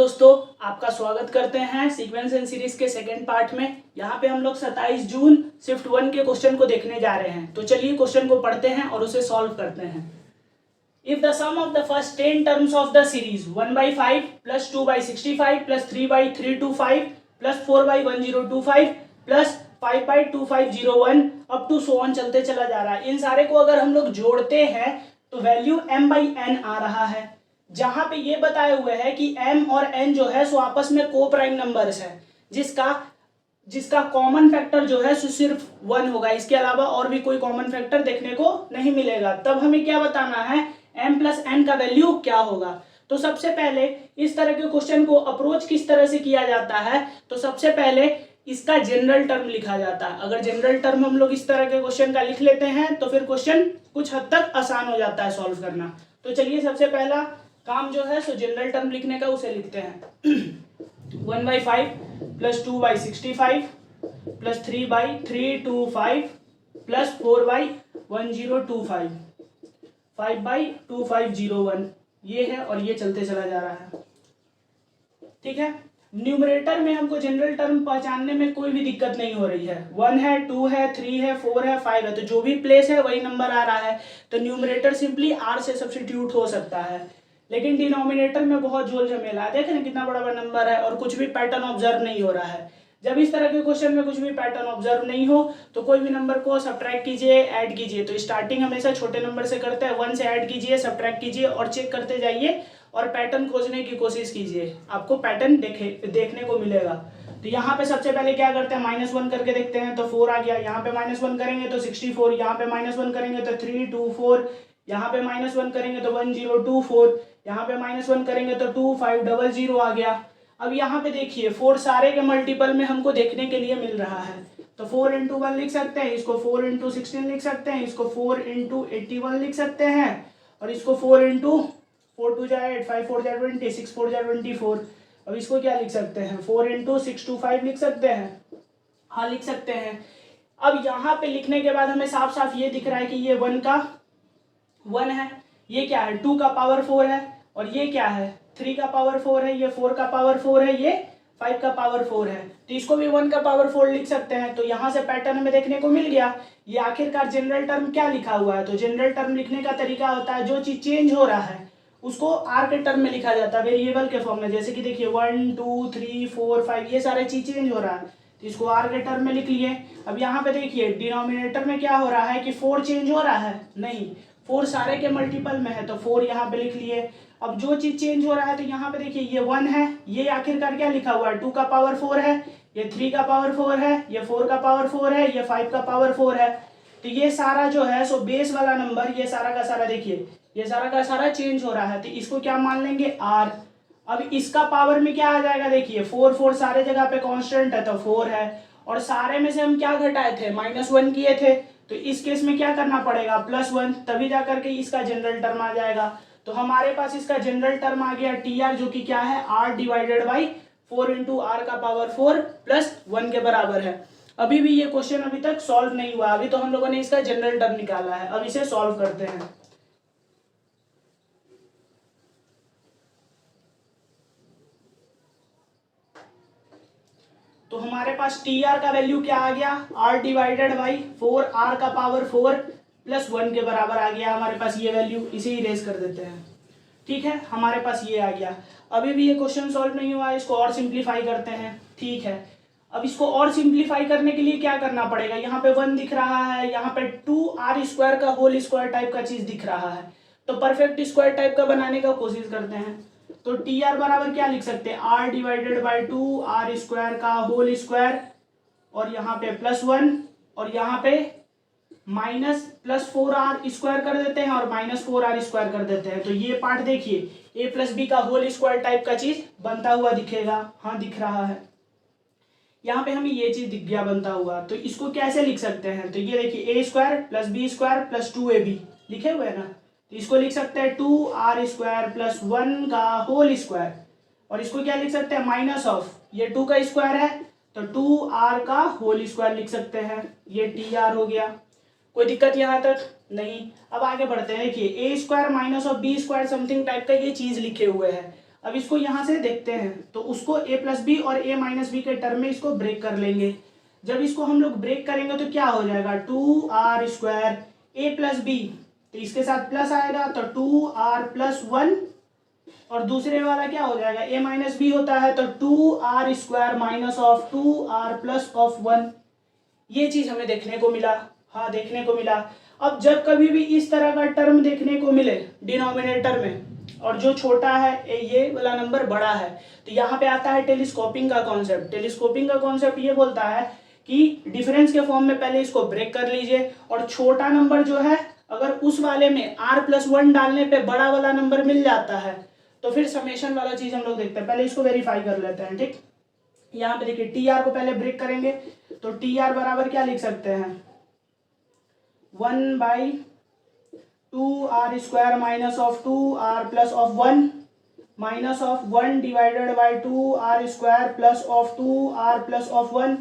दोस्तों, आपका स्वागत करते हैं सीक्वेंस एंड सीरीज के सेकंड पार्ट में। यहाँ पे हम लोग 27 जून शिफ्ट 1 के क्वेश्चन को देखने जा रहे हैं। तो चलिए क्वेश्चन को पढ़ते हैं और उसे सॉल्व करते हैं। If the sum of the first 10 terms of the series 1/5 plus 2/65 plus 3/325 plus 4/1025 plus 5/2501 up to so on चलते चला जा रहा है, इन सारे को अगर हम लोग जोड़ते हैं तो वैल्यू m/n आ रहा है। जहां पे ये बताए हुए है कि m और n जो है सो आपस में को प्राइम नंबर्स है, जिसका कॉमन फैक्टर जो है सो सिर्फ 1 होगा। इसके अलावा और भी कोई कॉमन फैक्टर देखने को नहीं मिलेगा। तब हमें क्या बताना है, m प्लस n का वैल्यू क्या होगा। तो सबसे पहले इस तरह के क्वेश्चन को अप्रोच किस तरह से किया जाता है, तो सबसे पहले इसका जनरल टर्म लिखा जाता है। अगर जनरल टर्म हम लोग इस तरह के क्वेश्चन का लिख लेते हैं तो फिर क्वेश्चन कुछ हद तक आसान हो जाता है सॉल्व करना। तो चलिए सबसे पहला काम जो है सो जनरल टर्म लिखने का उसे लिखते हैं 1/5 प्लस 2/65 प्लस 3/325 प्लस 4/1025 5/2501 ये है और ये चलते चला जा रहा है। ठीक है, न्यूमरेटर में हमको जनरल टर्म पहचानने में कोई भी दिक्कत नहीं हो रही है। 1 है, 2 है, 3 है, 4 है, 5 है, तो जो भी प्लेस है वही नंबर आ रहा है। तो न्यूमरेटर सिंपली r से सब्स्टिट्यूट हो सकता है। लेकिन डिनोमिनेटर में बहुत झोल झमेला है। देखें कितना बड़ा बड़ा नंबर है और कुछ भी पैटर्न ऑब्जर्व नहीं हो रहा है। जब इस तरह के क्वेश्चन में कुछ भी पैटर्न ऑब्जर्व नहीं हो तो कोई भी नंबर को सब्ट्रैक्ट कीजिए, ऐड कीजिए। तो स्टार्टिंग हमेशा छोटे नंबर से करते हैं, 1 से ऐड कीजिए, सब्ट्रैक्ट कीजिए और चेक करते जाइए और पैटर्न खोजने की कोशिश कीजिए। आपको पैटर्न देखने को मिलेगा। तो यहाँ पे सबसे पहले क्या करते हैं, -1 करके देखते हैं तो 4 आ गया। यहाँ पे -1 करेंगे तो 64, यहाँ पे -1 करेंगे तो 324, यहाँ पे -1 करेंगे तो 1024, यहाँ पे -1 करेंगे तो 2500 आ गया। अब यहाँ पे देखिए 4 सारे के मल्टीपल में हमको देखने के लिए मिल रहा है। तो 4 × 1 लिख सकते हैं, इसको 4 × 16 लिख सकते हैं, इसको 4 × 81 लिख सकते हैं और इसको 4 × 4 2 8, 5 4 20, 6 4 24। अब इसको क्या लिख सकते हैं, 4 × 625 लिख सकते हैं। हाँ लिख सकते हैं। अब यहाँ पे लिखने के बाद हमें साफ साफ ये दिख रहा है कि ये 1 का 1 है, ये क्या है 2 का पावर 4 है, और ये क्या है 3 का पावर 4 है, ये 4 का पावर 4 है, ये 5 का पावर 4 है। तो इसको भी 1 का पावर 4 लिख सकते हैं। तो यहाँ से पैटर्न हमें देखने को मिल गया। ये आखिरकार जनरल टर्म क्या लिखा हुआ है, तो जनरल टर्म लिखने का तरीका होता है जो चीज चेंज हो रहा है उसको आर के टर्म में लिखा जाता है, वेरिएबल के फॉर्म में। जैसे कि देखिए 1 2 3 4 5 ये सारे चीज चेंज हो रहा है, तो इसको आर के टर्म में लिख लिए। अब यहाँ पे देखिए डिनोमिनेटर में क्या हो रहा है कि 4 चेंज हो रहा है, नहीं 4 सारे के मल्टीपल में है तो 4 यहाँ पे लिख लिए। अब जो चीज चेंज हो रहा है तो यहाँ पे देखिए ये 1 है, ये आखिरकार क्या लिखा हुआ है 2 का पावर 4 है, ये 3 का पावर 4 है, ये 4 का पावर 4 है, ये 5 का पावर 4 है। तो ये सारा जो है सो बेस वाला नंबर ये सारा का सारा देखिए ये सारा का सारा चेंज हो रहा है। तो इसको क्या मान लेंगे r। अब इसका पावर में क्या आ जाएगा, देखिए 4 4 सारे जगह पे कांस्टेंट है तो 4 है, और सारे में से हम क्या घटाए थे -1 किए थे। तो इस केस में क्या करना पड़ेगा +1, तभी जा करके इसका जनरल टर्म आ जाएगा। तो हमारे पास इसका जनरल टर्म आ गया TR, जो कि क्या है r डिवाइडेड बाई 4 × r का पावर 4 प्लस 1 के बराबर है। अभी भी ये क्वेश्चन अभी तक सॉल्व नहीं हुआ, अभी तो हम लोगों ने इसका जनरल टर्म निकाला है। अब इसे सॉल्व करते हैं। तो हमारे पास TR का वैल्यू क्या आ गया, r डिवाइडेड बाई 4r का पावर 4 प्लस 1 के बराबर आ गया हमारे पास ये वैल्यू। इसे इरेज कर देते हैं। ठीक है, हमारे पास ये आ गया। अभी भी ये क्वेश्चन सॉल्व नहीं हुआ, इसको और सिंप्लीफाई करते हैं। ठीक है, अब इसको और सिंप्लीफाई करने के लिए क्या करना पड़ेगा, यहाँ पे 1 दिख रहा है, यहाँ पे 2r² का होल स्क्वायर टाइप का चीज दिख रहा है, तो परफेक्ट स्क्वायर टाइप का बनाने का कोशिश करते हैं। तो TR बराबर क्या लिख सकते हैं, r डिवाइडेड बाई 2r² का होल स्क्वायर, और यहाँ पे +1 और यहाँ पे -+4r² कर देते हैं और -4r² कर देते हैं। तो ये पार्ट देखिए a + b का होल स्क्वायर टाइप का चीज बनता हुआ दिखेगा। हाँ दिख रहा है, यहाँ पे हमें ये चीज दिख गया बनता हुआ। तो इसको कैसे लिख सकते हैं, तो ये देखिए a² + b² + 2ab लिखे हुए है ना, तो इसको लिख सकते हैं 2r² + 1 का होल स्क्वायर, और इसको क्या लिख सकते हैं माइनस ऑफ ये 2 का स्क्वायर है तो 2r का होल स्क्वायर लिख सकते हैं। ये TR हो गया, कोई दिक्कत यहाँ तक नहीं। अब आगे बढ़ते हैं। देखिए a² - b² समथिंग टाइप का ये चीज लिखे हुए हैं। अब इसको यहाँ से देखते हैं, तो उसको a प्लस बी और a माइनस बी के टर्म में इसको ब्रेक कर लेंगे। जब इसको हम लोग ब्रेक करेंगे तो क्या हो जाएगा, 2r² a प्लस बी, तो इसके साथ प्लस आएगा तो 2r+1, और दूसरे वाला क्या हो जाएगा, a माइनस बी होता है तो 2r² minus of 2r plus of 1। ये चीज हमें देखने को मिला, हाँ देखने को मिला। अब जब कभी भी इस तरह का टर्म देखने को मिले डिनोमिनेटर में और जो छोटा है ये वाला नंबर बड़ा है, तो यहाँ पे आता है टेलीस्कोपिंग का कॉन्सेप्ट। टेलीस्कोपिंग का कॉन्सेप्ट ये बोलता है कि डिफरेंस के फॉर्म में पहले इसको ब्रेक कर लीजिए, और छोटा नंबर जो है अगर उस वाले में r+1 डालने पे बड़ा वाला नंबर मिल जाता है तो फिर समेशन वाला चीज हम लोग देखते हैं। पहले इसको वेरीफाई कर लेते हैं, ठीक। यहाँ पे देखिए टी आर को पहले ब्रेक करेंगे, तो टी आर बराबर क्या लिख सकते हैं, 1/2r² minus of 2r plus of 1 minus of 1 divided by 2r² plus of 2r plus of 1।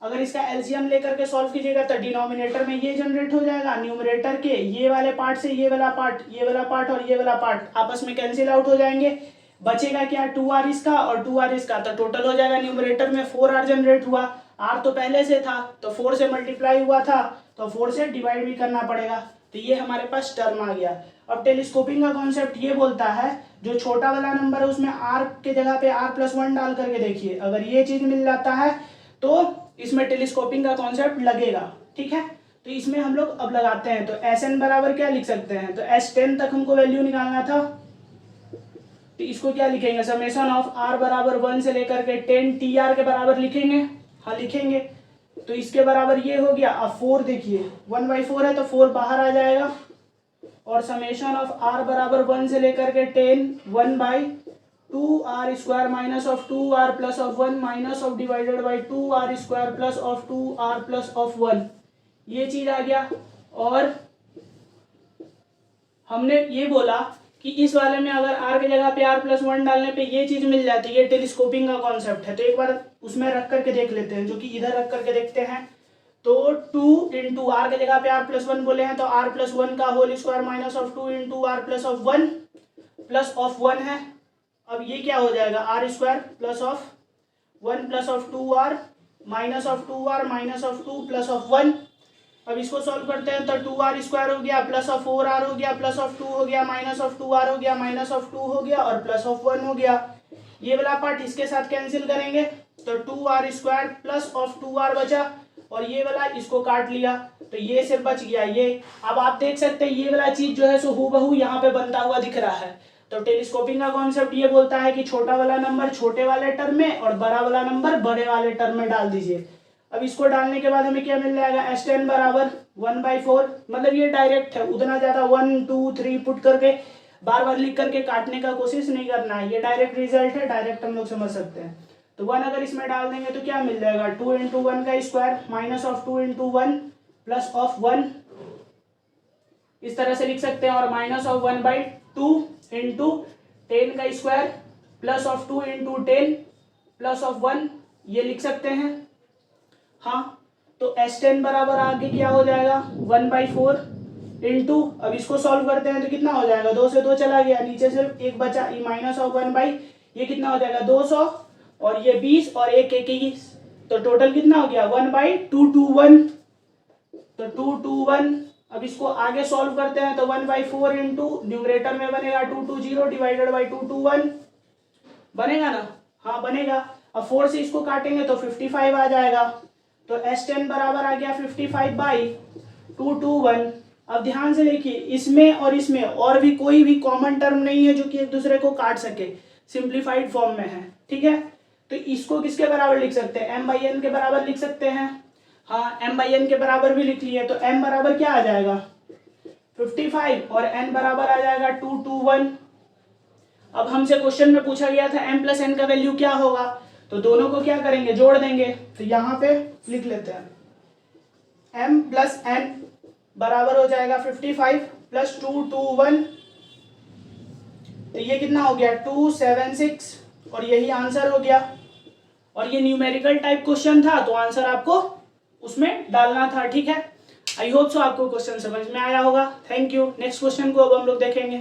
अगर इसका एलसीएम लेकर के सॉल्व कीजिएगा तो डिनोमिनेटर में ये जनरेट हो जाएगा, न्यूमरेटर के ये वाले पार्ट से ये वाला पार्ट, ये वाला पार्ट और ये वाला पार्ट आपस में कैंसिल आउट हो जाएंगे। बचेगा क्या, 2r इसका और 2r इसका, तो टोटल हो जाएगा न्यूमरेटर में 4r जनरेट हुआ। r तो पहले से था तो 4 से मल्टीप्लाई हुआ था तो 4 से डिवाइड भी करना पड़ेगा, तो ये हमारे पास टर्म आ गया। अब टेलीस्कोपिंग का कॉन्सेप्ट ये बोलता है जो छोटा वाला नंबर है उसमें r के जगह पे r+1 डाल करके देखिए, अगर ये चीज मिल जाता है तो इसमें टेलीस्कोपिंग का कॉन्सेप्ट लगेगा, ठीक है। तो इसमें हम लोग अब लगाते हैं, तो Sn बराबर क्या लिख सकते हैं, तो S10 तक हमको वैल्यू निकालना था, तो इसको क्या लिखेंगे, समेशन ऑफ r बराबर 1 से लेकर के 10 tr के बराबर लिखेंगे, हाँ लिखेंगे। तो इसके बराबर ये हो गया। अब 4 देखिए 1/4 है तो 4 बाहर आ जाएगा, और समेशन ऑफ r बराबर 1 से लेकर के 10 1/2r² minus of 2r plus of 1 minus of divided by 2r² plus of 2r plus of 1, ये चीज आ गया। और हमने ये बोला कि इस वाले में अगर r के जगह पे r+1 डालने पे ये चीज मिल जाती है, ये टेलीस्कोपिंग का कॉन्सेप्ट है। तो एक बार उसमें रख करके देख लेते हैं, जो कि इधर रख करके देखते हैं। तो 2 इंटू r के जगह पे r+1 बोले हैं तो r+1 का whole square minus of 2 into r plus of 1 plus of 1 है। अब ये क्या हो जाएगा, r² plus of 1 plus of 2r minus of 2r minus of 2 plus of 1। अब इसको सॉल्व करते हैं तो 2r² हो गया प्लस ऑफ 4r हो गया प्लस ऑफ 2 हो गया माइनस ऑफ 2r हो गया माइनस ऑफ 2 हो गया और प्लस ऑफ 1 हो गया। ये वाला पार्ट इसके साथ कैंसिल करेंगे तो 2r² प्लस ऑफ 2r बचा, और ये वाला इसको काट लिया तो ये सिर्फ बच गया ये। अब आप देख सकते हैं ये वाला चीज जो है सो हूबहू यहाँ पे बनता हुआ दिख रहा है। तो टेलीस्कोपिंग का कॉन्सेप्ट ये बोलता है कि छोटा वाला नंबर छोटे वाले टर्म में और बड़ा वाला नंबर बड़े वाले टर्म में डाल दीजिए। अब इसको डालने के बाद हमें क्या मिल जाएगा, S10 बराबर 1/4, मतलब ये डायरेक्ट है, उतना ज्यादा 1 2 3 पुट करके बार बार लिख करके काटने का कोशिश नहीं करना है, ये डायरेक्ट रिजल्ट है, डायरेक्ट हम लोग समझ सकते हैं। तो 1 अगर इसमें डाल देंगे तो क्या मिल जाएगा, 2 इंटू 1 का square minus of 2 into 1 plus of 1, इस तरह से लिख सकते हैं। और माइनस ऑफ 1/2 इंटू 10 का square plus of 2 into 10 plus of 1, ये लिख सकते हैं। हाँ, तो S10 बराबर आगे क्या हो जाएगा, 1/4 इंटू, अब इसको सॉल्व करते हैं तो कितना हो जाएगा, 2 से 2 चला गया, नीचे सिर्फ एक बचा, माइनस ऑफ 1/, ये कितना हो जाएगा 200, और ये 20 और 1 21, तो टोटल कितना हो गया 1/221, तो 221। अब इसको आगे सॉल्व करते हैं तो 1/4 इंटू न्यूमरेटर में बनेगा 220 डिवाइडेड बाई 221, बनेगा ना, हाँ बनेगा। अब 4 से इसको काटेंगे तो 55 आ जाएगा, तो S10 बराबर आ गया 55/221। अब ध्यान से देखिए इसमें और इसमें और भी कोई भी कॉमन टर्म नहीं है जो कि एक दूसरे को काट सके, सिंप्लीफाइड फॉर्म में है, ठीक है। तो इसको किसके बराबर लिख सकते हैं, m/n के बराबर लिख सकते हैं, हाँ m/n के बराबर भी लिख लिए। तो m बराबर क्या आ जाएगा 55 और n बराबर आ जाएगा 221। अब हमसे क्वेश्चन में पूछा गया था m प्लस n का वैल्यू क्या होगा, तो दोनों को क्या करेंगे, जोड़ देंगे। तो यहाँ पे लिख लेते हैं m प्लस n बराबर हो जाएगा 55 प्लस 221, तो ये कितना हो गया 276, और यही आंसर हो गया। और ये न्यूमेरिकल टाइप क्वेश्चन था तो आंसर आपको उसमें डालना था, ठीक है। आई होप सो आपको क्वेश्चन समझ में आया होगा। Thank you. नेक्स्ट क्वेश्चन को अब हम लोग देखेंगे।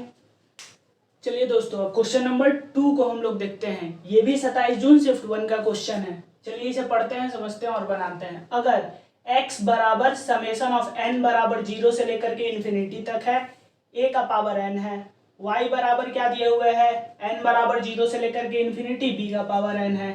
चलिए दोस्तों, अब क्वेश्चन नंबर 2 को हम लोग देखते हैं। ये भी 27 जून शिफ्ट 1 का क्वेश्चन है। चलिए इसे पढ़ते हैं, समझते हैं और बनाते हैं। अगर x बराबर समेशन ऑफ n बराबर 0 से लेकर के इन्फिनिटी तक है, a का पावर n है। y बराबर क्या दिए हुए है, n बराबर 0 से लेकर के इन्फिनिटी b का पावर n है।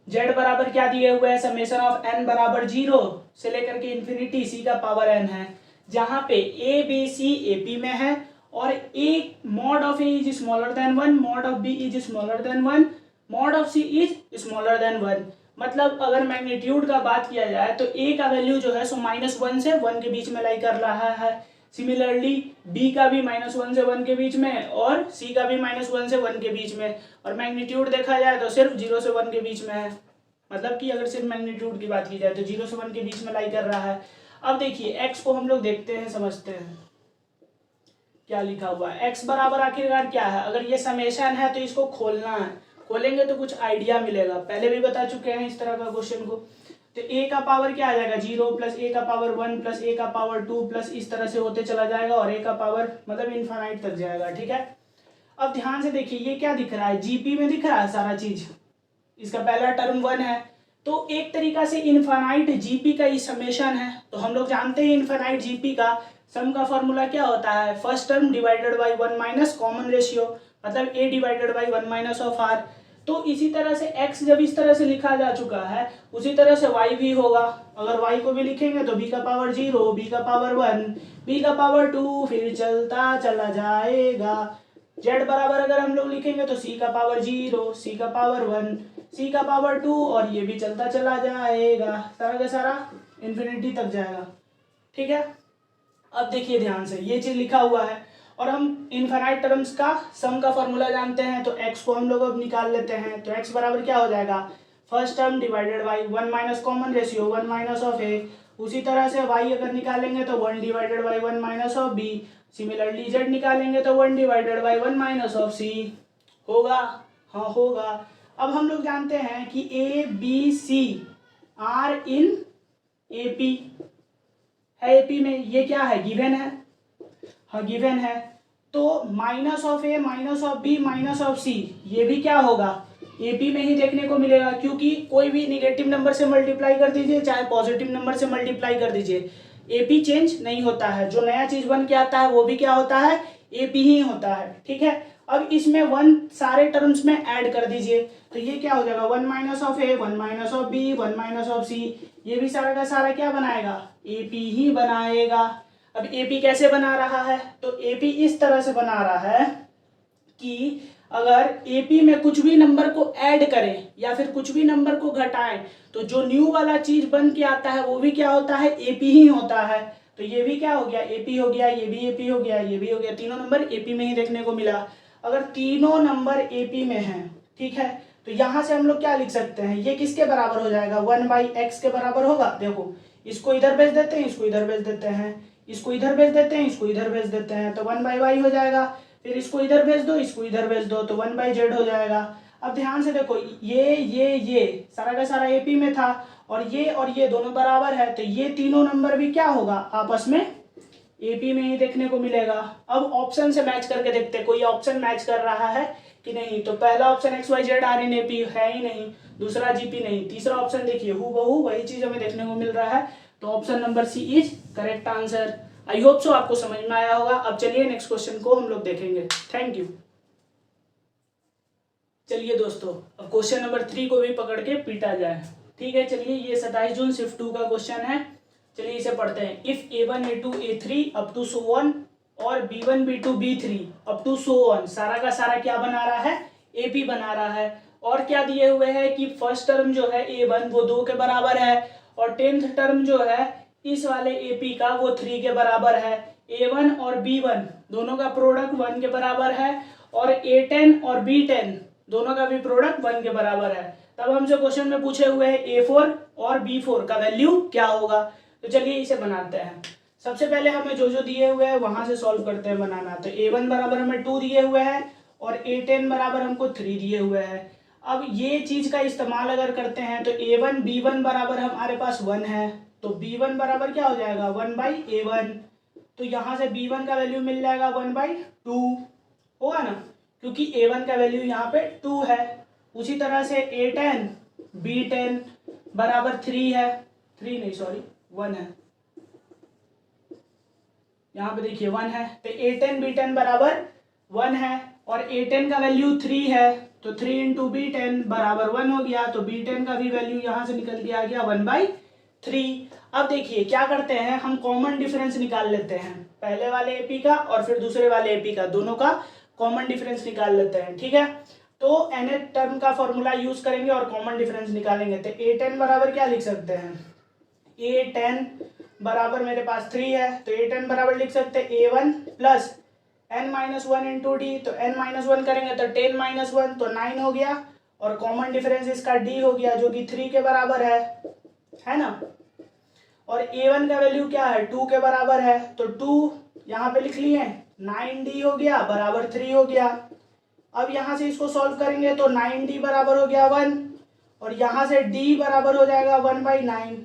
z बराबर क्या दिए हुए है, समेशन ऑफ n बराबर 0 से लेकर के इन्फिनिटी c का पावर n है। जहाँ पे a b c AP में है और a mod of a is smaller than 1, mod of b is smaller than 1, mod of c is smaller than 1। मतलब अगर मैग्नीट्यूड का बात किया जाए तो ए का वैल्यू जो है सो -1 से 1 के बीच में लाई कर रहा है। सिमिलरली बी का भी -1 से 1 के बीच में और सी का भी -1 से 1 के बीच में। और मैग्नीट्यूड देखा जाए तो सिर्फ 0 से 1 के बीच में है। मतलब कि अगर सिर्फ मैग्नीट्यूड की बात की जाए तो 0 से 1 के बीच में लाई कर रहा है। अब देखिए एक्स को हम लोग देखते हैं, समझते हैं क्या लिखा हुआ है। x बराबर आखिरकार क्या है, अगर ये समेशन है तो इसको खोलना है। खोलेंगे तो कुछ आइडिया मिलेगा, पहले भी बता चुके हैं इस तरह का क्वेश्चन को। तो a का पावर क्या आ जाएगा 0 प्लस a का पावर 1 प्लस a का पावर 2 प्लस इस तरह से होते चला जाएगा और a का पावर मतलब इनफाइनाइट तक जाएगा। ठीक है, अब ध्यान से देखिए ये क्या दिख रहा है, जीपी में दिख रहा है सारा चीज। इसका पहला टर्म 1 है तो एक तरीका से इनफाइनाइट जीपी का ही समेशन है। तो हम लोग जानते हैं इनफाइनाइट जीपी का सम का फॉर्मूला क्या होता है, first term divided by 1 minus common ratio, मतलब a divided by 1 minus of r। तो इसी तरह से x जब इस तरह से लिखा जा चुका है उसी तरह से y भी होगा। अगर y को भी लिखेंगे तो b का पावर 0, b का पावर 1, b का पावर 2, फिर चलता चला जाएगा। z बराबर अगर हम लोग लिखेंगे तो c का पावर 0, c का पावर 1, c का पावर 2 और ये भी चलता चला जाएगा, सारा का सारा इन्फिनिटी तक जाएगा। ठीक है, अब देखिए ध्यान से ये चीज लिखा हुआ है और हम इनफाइनाइट टर्म्स का सम का फॉर्मूला जानते हैं। तो x को हम लोग अब निकाल लेते हैं। तो x बराबर क्या हो जाएगा, first term divided by 1 minus common ratio 1 minus of a। उसी तरह से y अगर निकालेंगे तो 1 divided by 1 minus of b। Similarly z निकालेंगे तो 1 divided by 1 minus of c। होगा, हाँ होगा। अब हम लोग जानते हैं कि a b c are in AP है, एपी में ये क्या है, गिवन है, हाँ गिवन है। तो minus of a minus of b minus of c ये भी क्या होगा, एपी में ही देखने को मिलेगा। क्योंकि कोई भी निगेटिव नंबर से मल्टीप्लाई कर दीजिए चाहे पॉजिटिव नंबर से मल्टीप्लाई कर दीजिए, एपी चेंज नहीं होता है। जो नया चीज बन के आता है वो भी क्या होता है, एपी ही होता है। ठीक है, अब इसमें 1 सारे टर्म्स में ऐड कर दीजिए तो ये क्या हो जाएगा 1 minus of a 1 minus of b 1 minus of c. ये भी सारा का सारा क्या बनाएगा, एपी ही बनाएगा। अब एपी कैसे बना रहा है, तो एपी इस तरह से बना रहा है कि अगर एपी में कुछ भी नंबर को ऐड करें या फिर कुछ भी नंबर को घटाएं तो जो न्यू वाला चीज बन के आता है वो भी क्या होता है, एपी ही होता है। तो ये भी क्या हो गया, एपी हो गया, ये भी एपी हो गया, ये भी हो गया, तीनों नंबर एपी में ही देखने को मिला। अगर तीनों नंबर एपी में हैं, ठीक है, तो यहाँ से हम लोग क्या लिख सकते हैं, ये किसके बराबर हो जाएगा, 1/x के बराबर होगा। देखो इसको इधर भेज देते हैं, इसको इधर भेज देते हैं, इसको इधर भेज देते हैं, इसको इधर भेज देते हैं, तो 1/y हो जाएगा। फिर इसको इधर भेज दो, इसको इधर भेज दो, तो 1/z हो जाएगा। अब ध्यान से देखो ये सारा का सारा एपी में था और ये दोनों बराबर है, तो ये तीनों नंबर भी क्या होगा, आपस में एपी में ही देखने को मिलेगा। अब ऑप्शन से मैच करके देखते हैं कोई ऑप्शन मैच कर रहा है कि नहीं। तो पहला option XYZ are in AP है ही नहीं, दूसरा जीपी नहीं, तीसरा ऑप्शन देखिए हूबहू वही चीज हमें देखने को मिल रहा है। तो option number C is correct answer. I hope so आपको समझ में आया होगा। अब चलिए नेक्स्ट क्वेश्चन को हम लोग देखेंगे। Thank you. चलिए दोस्तों, अब क्वेश्चन नंबर 3 को भी पकड़ के पीटा जाए। ठीक है, चलिए ये 27 जून शिफ्ट 2 का क्वेश्चन है। चलिए इसे पढ़ते हैं। If A1 A2 A3 up to so on और B1 B2 B3 up to so on, सारा का सारा क्या बना रहा है, AP बना रहा है। और क्या दिए हुए हैं कि फर्स्ट टर्म जो है A1 वो 2 के बराबर है और 10th टर्म जो है इस वाले AP का वो 3 के बराबर है। A1 और B1 दोनों का प्रोडक्ट 1 के बराबर है और A10 और B10 दोनों का भी प्रोडक्ट 1 के बराबर है। तब हमसे क्वेश्चन में पूछे हुए हैं A4 और B4 का वैल्यू क्या होगा। तो चलिए इसे बनाते हैं। सबसे पहले हमें जो जो दिए हुए हैं वहां से सॉल्व करते हैं बनाना। तो A1 बराबर हमें 2 दिए हुए हैं और A10 बराबर हमको 3 दिए हुए हैं। अब ये चीज का इस्तेमाल अगर करते हैं तो A1 B1 बराबर हमारे पास 1 है, तो B1 बराबर क्या हो जाएगा 1/A1। तो यहाँ से B1 का वैल्यू मिल जाएगा 1/2 होगा ना। क्योंकि A1 का वैल्यू यहाँ पे 2 है। उसी तरह से A10 B10 बराबर 3 है, 3 नहीं सॉरी 1 है, यहाँ पे देखिए 1 है, तो A10 B10 बराबर 1 है और A10 का वैल्यू 3 है, तो 3 इंटू B10 बराबर 1 हो गया, तो B10 का भी वैल्यू यहाँ से निकल के आ गया 1/3। अब देखिए क्या करते हैं, हम कॉमन डिफरेंस निकाल लेते हैं, पहले वाले एपी का और फिर दूसरे वाले एपी का, दोनों का कॉमन डिफरेंस निकाल लेते हैं। ठीक है, तो nth टर्म का फॉर्मूला यूज करेंगे और कॉमन डिफरेंस निकालेंगे। तो A10 बराबर क्या लिख सकते हैं, A10 बराबर मेरे पास 3 है, तो A10 बराबर लिख सकते हैं A1 plus n-1 into D, तो n-1 करेंगे तो 10-1 तो 9 हो गया, और कॉमन डिफरेंस इसका d हो गया जो कि 3 के बराबर है ना। और A1 का वैल्यू क्या है, 2 के बराबर है, तो 2 यहाँ पे लिख लिए, 9d हो गया बराबर 3 हो गया। अब यहाँ से इसको सॉल्व करेंगे तो 9d बराबर हो गया 1, और यहाँ से d बराबर हो जाएगा 1/9।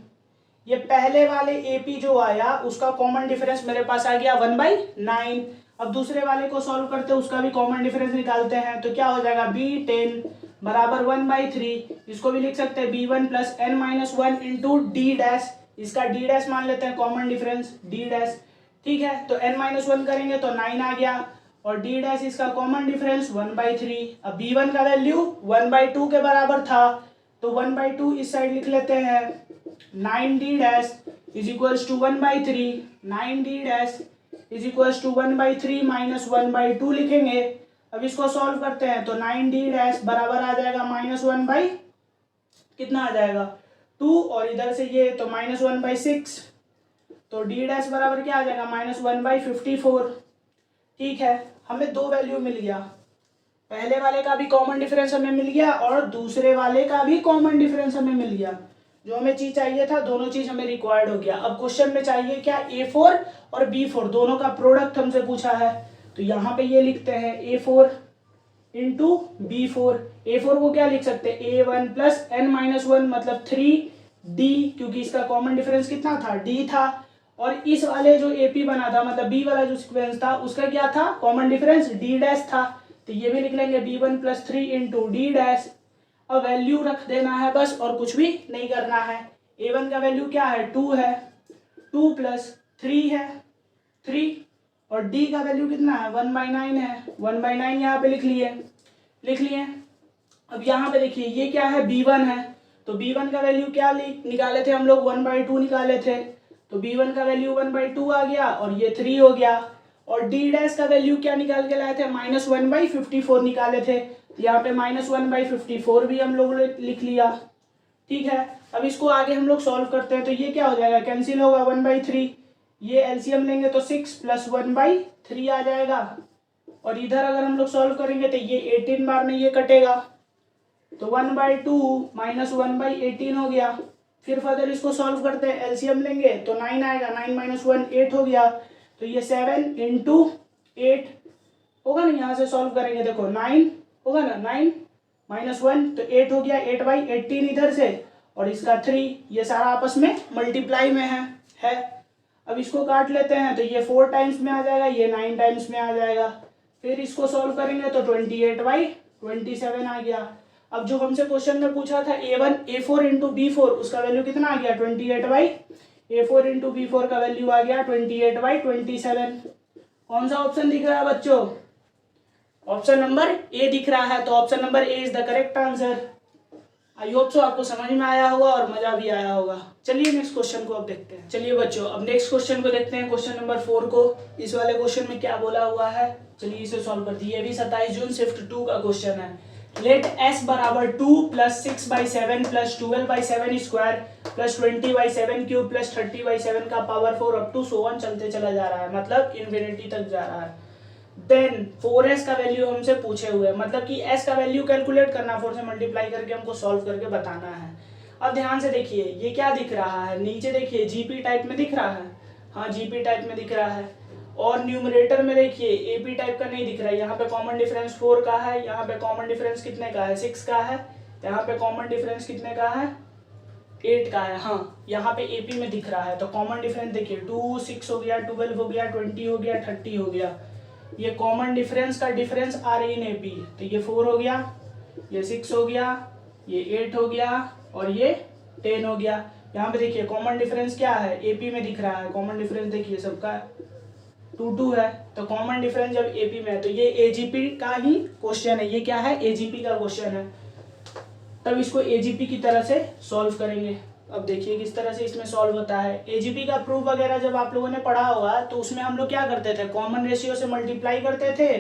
ये पहले वाले AP जो आया उसका कॉमन डिफरेंस मेरे पास आ गया 1/9। अब दूसरे वाले को सॉल्व करते हैं, उसका भी कॉमन डिफरेंस निकालते हैं, तो क्या हो जाएगा B10 बराबर 1/3। इसको भी लिख सकते हैं B1 plus n-1 into D dash, इसका डी डैश मान लेते हैं कॉमन डिफरेंस डी डैश। ठीक है, तो n-1 करेंगे तो 9 आ गया, और डी डैश इसका कॉमन डिफरेंस 1/3। अब B1 का वैल्यू 1/2 के बराबर था, तो 1/2 इस साइड लिख लेते हैं, 9d dash is equals to 1/3, 9d dash is equals to 1/3 minus 1/2 लिखेंगे। अब इसको सॉल्व करते हैं तो 9d डैश बराबर आ जाएगा -1 कितना आ जाएगा 2, और इधर से ये तो -1/6, तो d डैश बराबर क्या आ जाएगा -1/54। ठीक है, हमें दो वैल्यू मिल गया, पहले वाले का भी कॉमन डिफरेंस हमें मिल गया और दूसरे वाले का भी कॉमन डिफरेंस हमें मिल गया। जो हमें चीज चाहिए था दोनों चीज हमें रिक्वायर्ड हो गया। अब क्वेश्चन में चाहिए क्या, A4 और B4 दोनों का प्रोडक्ट हमसे पूछा है, तो यहाँ पे ये लिखते हैं A4 इंटू B4। A4 को क्या लिख सकते हैं, A1 प्लस n-1 मतलब 3D, क्योंकि इसका कॉमन डिफरेंस कितना था, D था, और इस वाले जो AP बना था मतलब B वाला जो सीक्वेंस था उसका क्या था, कॉमन डिफरेंस D डैश था, तो ये भी लिख लेंगे B1 plus 3 into D dash. अब वैल्यू रख देना है बस, और कुछ भी नहीं करना है। A1 का वैल्यू क्या है, 2 है, 2 प्लस 3 है 3, और D का वैल्यू कितना है 1/9 है, 1/9 यहाँ पे लिख लिए। अब यहाँ पे देखिए ये क्या है, B1 है, तो B1 का वैल्यू क्या निकाले थे हम लोग, 1/2 निकाले थे, तो B1 का वैल्यू 1/2 आ गया और ये 3 हो गया। और D डैश का वैल्यू क्या निकाल के लाए थे, -1/54 निकाले थे, यहाँ पे -1/54 भी हम लोग लिख लिया। ठीक है, अब इसको आगे हम लोग सॉल्व करते हैं, तो ये क्या हो जाएगा, कैंसिल होगा 1/3, ये एलसीएम लेंगे तो 6 प्लस 1/3 आ जाएगा, और इधर अगर हम लोग सॉल्व करेंगे तो ये 18 बार में ये कटेगा, तो 1/2 माइनस 1/18 हो गया। फिर फर्दर इसको सॉल्व करते हैं, एलसीएम लेंगे तो 9 आएगा, 9 माइनस 1 8 हो गया, तो ये 7 इंटू 8 होगा ना, यहाँ से सॉल्व करेंगे देखो 9 होगा ना, 9 माइनस 1 तो 8 हो गया, 8/18 इधर से, और इसका 3, ये सारा आपस में मल्टीप्लाई में है। अब इसको काट लेते हैं तो ये 4 टाइम्स में आ जाएगा, ये 9 टाइम्स में आ जाएगा। फिर इसको सॉल्व करेंगे तो 28/27 आ गया। अब जो हमसे क्वेश्चन में पूछा था A4 इंटू B4, उसका वैल्यू कितना आ गया, 28/A4 इंटू B4 का वैल्यू आ गया 28/27। कौन सा ऑप्शन दिख रहा है बच्चों, ऑप्शन नंबर ए दिख रहा है, तो option number A is the correct answer. I hope so आपको समझ में आया होगा और मजा भी आया होगा। चलिए नेक्स्ट क्वेश्चन को अब देखते हैं। चलिए बच्चों अब नेक्स्ट क्वेश्चन को देखते हैं, क्वेश्चन नंबर 4 को। इस वाले क्वेश्चन में क्या बोला हुआ है, चलिए इसे सॉल्व करते हैं। ये भी 27 जून शिफ्ट 2 का क्वेश्चन है। लेट s बराबर 2 plus 6/7 plus 12/7 square plus 20/7 cube plus 30/7 का power 4 up to so on चलते चला जा रहा है, मतलब इन्फिनिटी तक जा रहा है। देन 4s का वैल्यू हमसे पूछे हुए हैं, मतलब कि s का वैल्यू कैलकुलेट करना, 4 से मल्टीप्लाई करके हमको सॉल्व करके बताना है। अब ध्यान से देखिए ये क्या दिख रहा है, नीचे देखिए जीपी टाइप में दिख रहा है, हाँ जीपी टाइप में दिख रहा है, और न्यूमरेटर में देखिए एपी टाइप का नहीं दिख रहा है। यहाँ पे कॉमन डिफरेंस 4 का है, यहाँ पे कॉमन डिफरेंस कितने का है, 6 का है, यहाँ पे कॉमन डिफरेंस कितने का है, 8 का है। हाँ यहाँ पे एपी में दिख रहा है, तो कॉमन डिफरेंस देखिए 2 6 हो गया, 12 हो गया, 20 हो गया, 30 हो गया। ये कॉमन डिफरेंस का difference are in A P, तो ये 4 हो गया, ये 6 हो गया, ये 8 हो गया और ये 10 हो गया। यहाँ पे देखिए कॉमन डिफरेंस क्या है, एपी में दिख रहा है, कॉमन डिफरेंस देखिए सबका 2 है, तो कॉमन डिफरेंस जब एपी में है तो ये एजीपी का ही क्वेश्चन है, ये क्या है एजीपी का क्वेश्चन है, तब इसको एजीपी की तरह से सॉल्व करेंगे। अब देखिए किस तरह से इसमें सॉल्व होता है। एजीपी का प्रूफ वगैरह जब आप लोगों ने पढ़ा होगा तो उसमें हम लोग क्या करते थे, कॉमन रेशियो से मल्टीप्लाई करते थे,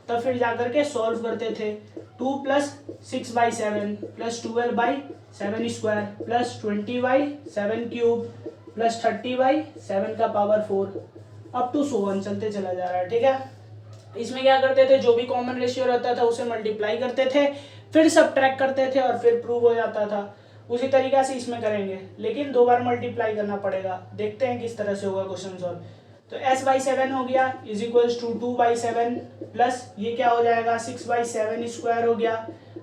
तब फिर जाकर के सॉल्व करते थे। 2 + 6/7 + 12/7 स्क्वायर + 20/7 क्यूब + 30/7 का power 4 up to so on चलते चला जा रहा है। ठीक है, इसमें क्या करते थे, जो भी कॉमन रेशियो रहता था उसे मल्टीप्लाई करते थे, फिर सबट्रैक्ट करते थे और फिर प्रूव हो जाता था। उसी तरीका से इसमें करेंगे, लेकिन 2 बार मल्टीप्लाई करना पड़ेगा। देखते हैं किस तरह से होगा क्वेश्चन सॉल्व। तो s/7 हो गया = 2/7 प्लस ये क्या हो जाएगा 6/7 स्क्वायर हो गया,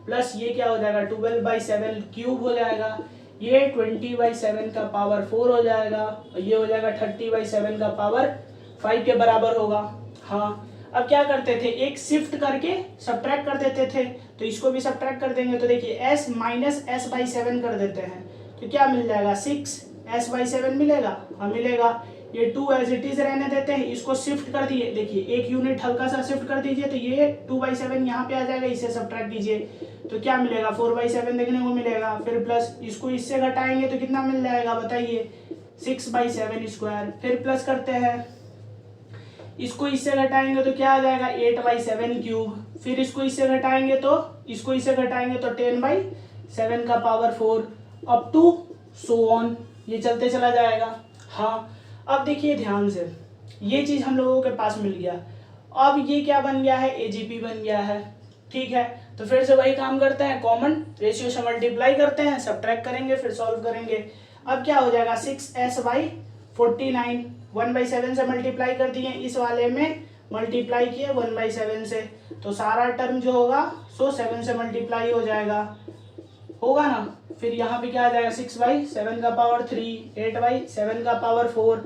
प्लस ये क्या हो जाएगा 12/7 क्यूब हो जाएगा, ये 20/7 का पावर 4 हो जाएगा और ये हो जाएगा 30/7 का पावर 5 के बराबर होगा। हाँ, अब क्या करते थे, एक शिफ्ट करके सब्ट्रैक्ट कर देते थे, तो इसको भी सब्ट्रैक्ट कर देंगे। तो देखिए s - s/7 कर देते हैं तो क्या मिल जाएगा 6s/7 मिलेगा, हाँ मिलेगा। ये 2 एज इट इज रहने देते हैं, इसको शिफ्ट कर दिए, देखिए एक यूनिट हल्का सा शिफ्ट कर दीजिए तो ये 2/7 यहाँ पे आ जाएगा, इसे सब्ट्रैक्ट कीजिए तो क्या मिलेगा 4/7 देखने को मिलेगा, फिर प्लस इसको इससे घटाएंगे तो कितना मिल जाएगा बताइए 6/7 स्क्वायर, फिर प्लस करते हैं, इसको इससे घटाएंगे तो क्या आ जाएगा 8/7 क्यूब, फिर इसको इससे घटाएंगे तो इसको इससे घटाएंगे तो 10/7 का power 4 up to so on, ये चलते चला जाएगा। हाँ, अब देखिए ध्यान से, ये चीज हम लोगों के पास मिल गया। अब ये क्या बन गया है, एजीपी बन गया है। ठीक है, तो फिर से वही काम करते हैं, कॉमन रेशियो से मल्टीप्लाई करते हैं, सब्ट्रैक्ट करेंगे, फिर सॉल्व करेंगे। अब क्या हो जाएगा 6s/49 1/7 से मल्टीप्लाई कर दिए, इस वाले में मल्टीप्लाई किए 1/7 से, तो सारा टर्म जो होगा सो 7 से मल्टीप्लाई हो जाएगा, होगा ना। फिर यहाँ पे क्या आ जाएगा 6/7 का पावर 3, 8/7 का पावर 4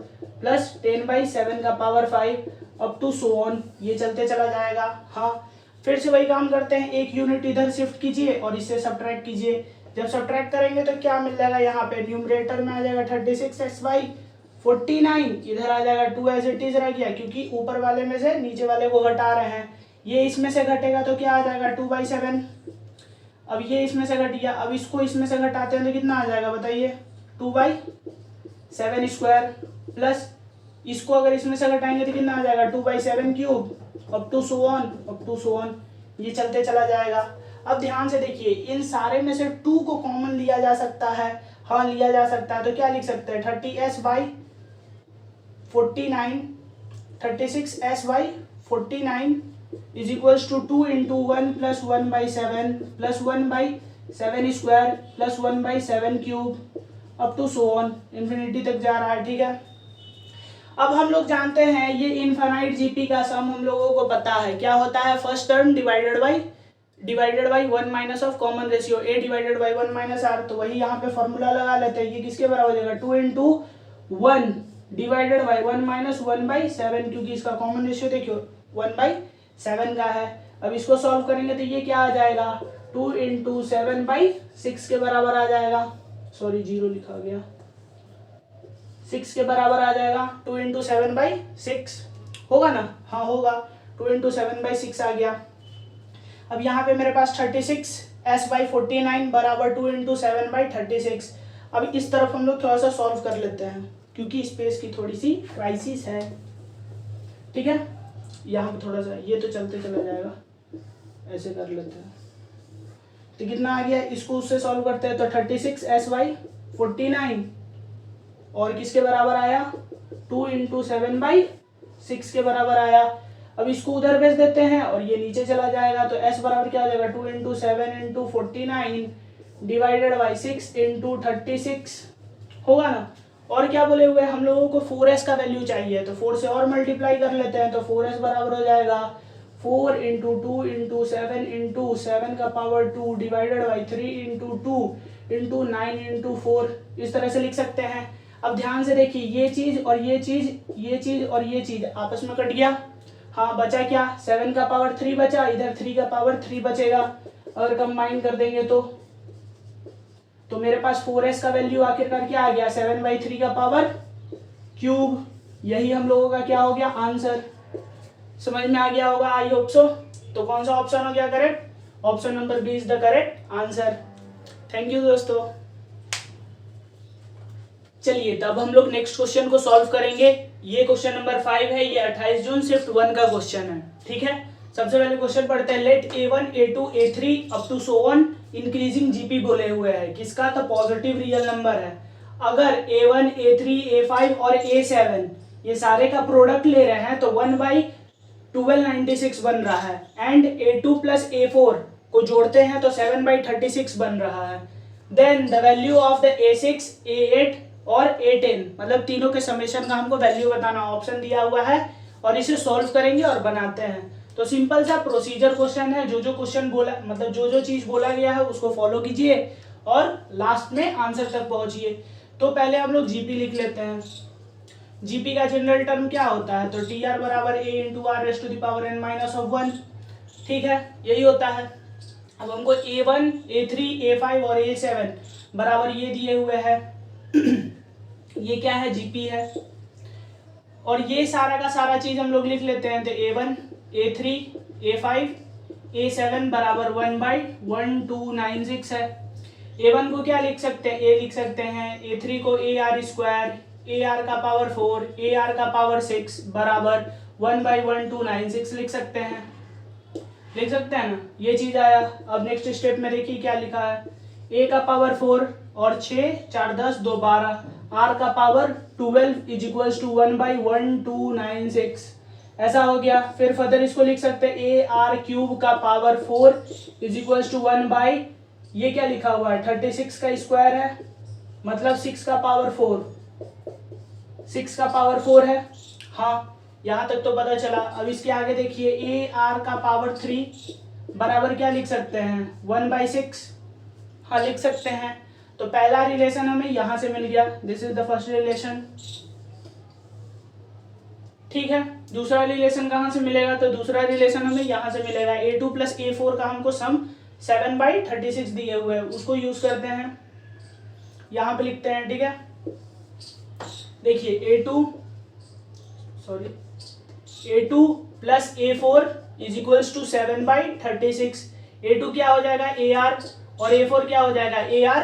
प्लस 10/7 का power 5 up to so on, ये चलते चला जाएगा। हाँ, फिर से वही काम करते हैं, एक यूनिट इधर शिफ्ट कीजिए और इससे सब्ट्रैक्ट कीजिए। जब सब्ट्रैक्ट करेंगे तो क्या मिल जाएगा, यहाँ पे न्यूमरेटर में आ जाएगा 36s/49, इधर आ जाएगा 2 एज इट इज रह गया, क्योंकि ऊपर वाले में से नीचे वाले को घटा रहे हैं। ये इसमें से घटेगा तो क्या आ जाएगा 2/7, अब ये इसमें से घट गया, अब इसको इसमें से घटाते हैं तो कितना आ जाएगा बताइए 2/7 स्क्वायर, प्लस इसको अगर इसमें से घटाएंगे तो कितना आ जाएगा 2/7 cube up to so on, ये चलते चला जाएगा। अब ध्यान से देखिए, इन सारे में से 2 को कॉमन लिया जा सकता है, हाँ लिया जा सकता है, तो क्या लिख सकते हैं 36s/49 = 2 × 1 + 1/7 + 1/7 square + 1/7 cube up to so on, infinity तक जा रहा है। ठीक है, अब हम लोग जानते हैं ये इनफाइनाइट जीपी का सम हम लोगों को पता है क्या होता है, first term divided by 1 minus of common ratio a/1 - r, तो वही यहाँ पे फॉर्मूला लगा लेते हैं। ये किसके बराबर हो जाएगा 2 × 1 डिवाइडेड बाई 1 - 1/7, क्योंकि इसका कॉमन रेशियो देखियो 1/7 का है। अब इसको सॉल्व करेंगे तो ये क्या आ जाएगा 2 × 7/6 के बराबर आ जाएगा, सॉरी 0 लिखा गया, 6 के बराबर आ जाएगा। 2 × 7/6 होगा ना, हाँ होगा, 2 × 7/6 आ गया। अब यहाँ पे मेरे पास 36s/49 बराबर 2 × 7/36। अब इस तरफ हम लोग थोड़ा सा सॉल्व कर लेते हैं, क्योंकि स्पेस की थोड़ी सी क्राइसिस है। ठीक है, यहाँ पे थोड़ा सा ये तो चलते चला जाएगा, ऐसे कर लेते हैं, तो कितना आ गया, इसको उससे सॉल्व करते हैं तो 36s/49 और किसके बराबर आया 2 × 7/6 के बराबर आया। अब इसको उधर भेज देते हैं और ये नीचे चला जाएगा, तो s बराबर क्या हो जाएगा 2 × 7 × 49 डिवाइडेड बाई 6 × 36 होगा ना। और क्या बोले हुए हम लोगों को 4s का वैल्यू चाहिए, तो 4 से और मल्टीप्लाई कर लेते हैं, तो 4s बराबर हो जाएगा 4 × 2 × 7 × 7 का पावर 2 डिवाइडेड बाई 3 × 2 × 9 × 4, इस तरह से लिख सकते हैं। अब ध्यान से देखिए, ये चीज और ये चीज, ये चीज और ये चीज आपस में कट गया, हाँ बचा क्या, 7 का पावर 3 बचा, इधर 3 का पावर 3 बचेगा। अगर कंबाइन कर देंगे तो मेरे पास 4s का वैल्यू आखिरकार क्या आ गया, 7/3 का पावर क्यूब। यही हम लोगों का क्या हो गया, आंसर। समझ में आ गया होगा, आई होप सो। तो कौन सा ऑप्शन हो गया correct, option number B is the correct answer. Thank you दोस्तों। चलिए तब हम लोग नेक्स्ट क्वेश्चन को सॉल्व करेंगे। ये क्वेश्चन नंबर 5 है, ये 28 जून शिफ्ट 1 का क्वेश्चन है। ठीक है, सबसे पहले क्वेश्चन पढ़ते हैं। Let A1 A2 A3 up to so on increasing GP बोले हुए हैं, किसका, तो पॉजिटिव रियल नंबर है। अगर A1 A3 A5 और A7 ये सारे का प्रोडक्ट ले रहे हैं तो 1/1296 बन रहा है। एंड A2 प्लस A4 को जोड़ते हैं तो 7/36 बन रहा है। Then the value of the A6 A8 और A10, मतलब तीनों के समेशन का हमको वैल्यू बताना, ऑप्शन दिया हुआ है और इसे सॉल्व करेंगे और बनाते हैं। तो सिंपल सा प्रोसीजर क्वेश्चन है, जो क्वेश्चन बोला, मतलब जो चीज बोला गया है उसको फॉलो कीजिए और लास्ट में आंसर तक पहुंचिए। तो पहले हम लोग जीपी लिख लेते हैं। जीपी का जनरल टर्म क्या होता है, तो टी आर बराबर a into r raise to the power n minus of 1। ठीक है, यही होता है। अब हमको A1 A3 A5 और A7 बराबर ये दिए हुए हैं ये क्या है, जीपी है। और ये सारा का सारा चीज हम लोग लिख लेते हैं। तो A1 A3 A5 A7 बराबर 1/1296 है। A1 को क्या लिख सकते हैं, A लिख सकते हैं। A3 को AR स्क्वायर, AR का पावर 4 AR का पावर 6 बराबर 1/1296 लिख सकते हैं। लिख सकते हैं ना, ये चीज आया। अब नेक्स्ट स्टेप में देखिए क्या लिखा है। A का पावर 4 और 6 4 10 2 12, R का पावर 12 इज इक्वल्स टू 1/1296, ऐसा हो गया। फिर फर्दर इसको लिख सकते हैं AR क्यूब का पावर 4 इज इक्वल्स टू 1/, ये क्या लिखा हुआ है, 36 का स्क्वायर है, मतलब 6 का पावर 4, 6 का पावर 4 है। हाँ, यहाँ तक तो पता चला। अब इसके आगे देखिए AR का पावर 3 बराबर क्या लिख सकते हैं, 1/6। हाँ लिख सकते हैं। तो पहला रिलेशन हमें यहाँ से मिल गया, this is the first relation. ठीक है, दूसरा रिलेशन कहाँ से मिलेगा, तो दूसरा रिलेशन हमें यहाँ से मिलेगा। A2 प्लस A4 का हमको सम 7/36 दिए हुए हैं, उसको यूज करते हैं, यहाँ पे लिखते हैं। ठीक है, देखिए A2 plus A4 is equals to 7/36। A2 क्या हो जाएगा AR और A4 क्या हो जाएगा AR